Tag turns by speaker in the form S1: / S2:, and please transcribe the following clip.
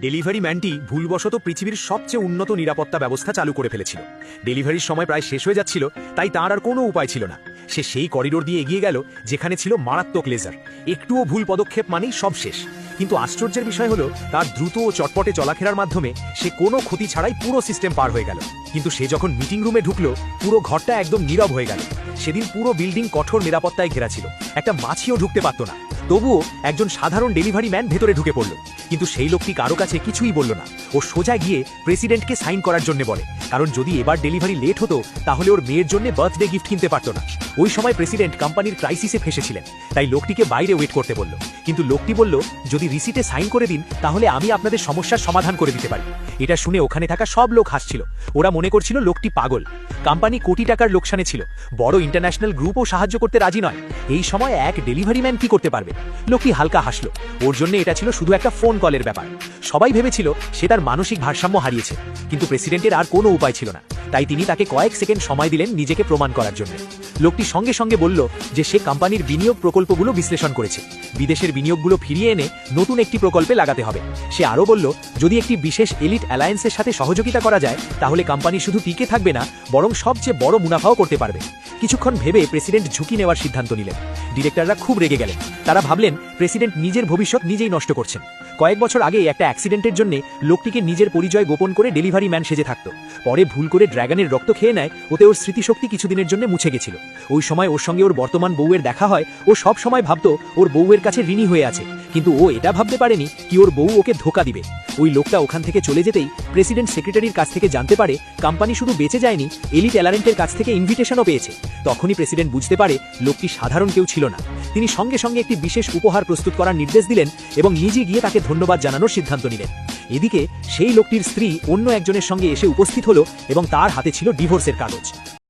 S1: Delivery ম্যানটি ভুলবশত পৃথিবীর সবচেয়ে উন্নত নিরাপত্তা ব্যবস্থা চালু করে ফেলেছিল। ডেলিভারির সময় প্রায় শেষ হয়ে যাচ্ছিল, তাই তার আর কোনো উপায় ছিল না। সে সেই করিডোর দিয়ে এগিয়ে গেল যেখানে ছিল মারাত্মক লেজার। একটুও ভুল পদক্ষেপ মানেই সব শেষ। কিন্তু আশ্চর্যের বিষয় হলো, তার দ্রুত ও চটপটে চলাফেরার মাধ্যমে সে কোনো ক্ষতি ছাড়াই পুরো সিস্টেম পার হয়ে গেল। কিন্তু সে যখন মিটিং রুমে ঢুকলো, পুরো ঘরটা একদম নীরব হয়ে গেল। সেদিন পুরো বিল্ডিং কঠোর নিরাপত্তায় ঘেরা ছিল, একটা মাছিও ঢুকতে পারত না। তবুও একজন সাধারণ ডেলিভারি ম্যান ভেতরে ঢুকে পড়ল। কিন্তু সেই লোকটি কারো কাছে কিছুই বলল না। ও সোজা গিয়ে প্রেসিডেন্টকে সাইন করার জন্য বলে, কারণ যদি এবার ডেলিভারি লেট হতো তাহলে ওর মেয়ের জন্য বার্থডে গিফট কিনতে পারত না। ওই সময় প্রেসিডেন্ট কোম্পানির ক্রাইসিসে ফেসেছিলেন, তাই লোকটিকে বাইরে ওয়েট করতে বলল। কিন্তু লোকটি বলল, যদি রিসিটে সাইন করে দিন তাহলে আমি আপনাদের সমস্যার সমাধান করে দিতে পারি। এটা শুনে ওখানে থাকা সব লোক হাসছিল। ওরা মনে করছিল লোকটি পাগল। কোম্পানি কোটি টাকার লোকসানে ছিল, বড় ইন্টারন্যাশনাল গ্রুপও সাহায্য করতে রাজি নয়। এই সময় এক ডেলিভারি ম্যান কি করতে পারবে? লোকটি হালকা হাসলো। ওর জন্য এটা ছিল শুধু একটা ফোন কলের ব্যাপার। সবাই ভেবেছিল সে তার মানসিক ভারসাম্য হারিয়েছে, কিন্তু প্রেসিডেন্টের আর কোনো উপায় ছিল না। তাই তিনি তাকে কয়েক সেকেন্ড সময় দিলেন নিজেকে প্রমাণ করার জন্য। লোকটি সঙ্গে সঙ্গে বলল যে সে কোম্পানির বিনিয়োগ প্রকল্পগুলো বিশ্লেষণ করেছে, বিদেশের বিনিয়োগগুলো ফিরিয়ে এনে নতুন একটি প্রকল্পে লাগাতে হবে। সে আরও বলল, যদি একটি বিশেষ এলিট অ্যালায়েন্সের সাথে সহযোগিতা করা যায় তাহলে কোম্পানি শুধু টিকে থাকবে না, বরং সবচেয়ে বড় মুনাফাও করতে পারবে। কিছুক্ষণ ভেবে প্রেসিডেন্ট ঝুঁকি নেওয়ার সিদ্ধান্ত নিলেন। ডিরেক্টররা খুব রেগে গেলেন। তারা ভাবলেন প্রেসিডেন্ট নিজের ভবিষ্যৎ নিজেই নষ্ট করছেন। কয়েক বছর আগে একটা অ্যাক্সিডেন্টের জন্য লোকটিকে নিজের পরিচয় গোপন করে ডেলিভারি ম্যান সেজে থাকত। পরে ভুল করে ড্র্যাগনের রক্ত খেয়ে নেয়, ওতে ওর স্মৃতিশক্তি কিছুদিনের জন্য মুছে গেছিল। ওই সময় ওর সঙ্গে ওর বর্তমান বউয়ের দেখা হয়। ও সব সময় ভাবত ওর বউয়ের কাছে ঋণী হয়ে আছে, কিন্তু ও এটা ভাবতে পারেনি কি ওর বউ ওকে ধোকা দিবে। ওই লোকটা ওখান থেকে চলে যেতেই প্রেসিডেন্ট সেক্রেটারির কাছ থেকে জানতে পারে কোম্পানি শুধু বেঁচে যায়নি, এলিট অ্যালারেন্টের কাছ থেকে ইনভিটেশনও পেয়েছে। তখনই প্রেসিডেন্ট বুঝতে পারে লোকটি সাধারণ কেউ ছিল না। তিনি সঙ্গে সঙ্গে একটি বিশেষ উপহার প্রস্তুত করার নির্দেশ দিলেন এবং নিজে গিয়ে তাকে ধন্যবাদ জানানোর সিদ্ধান্ত নিলেন। এদিকে সেই লোকটির স্ত্রী অন্য একজনের সঙ্গে এসে উপস্থিত হলো এবং তার হাতে ছিল ডিভোর্সের কাগজ।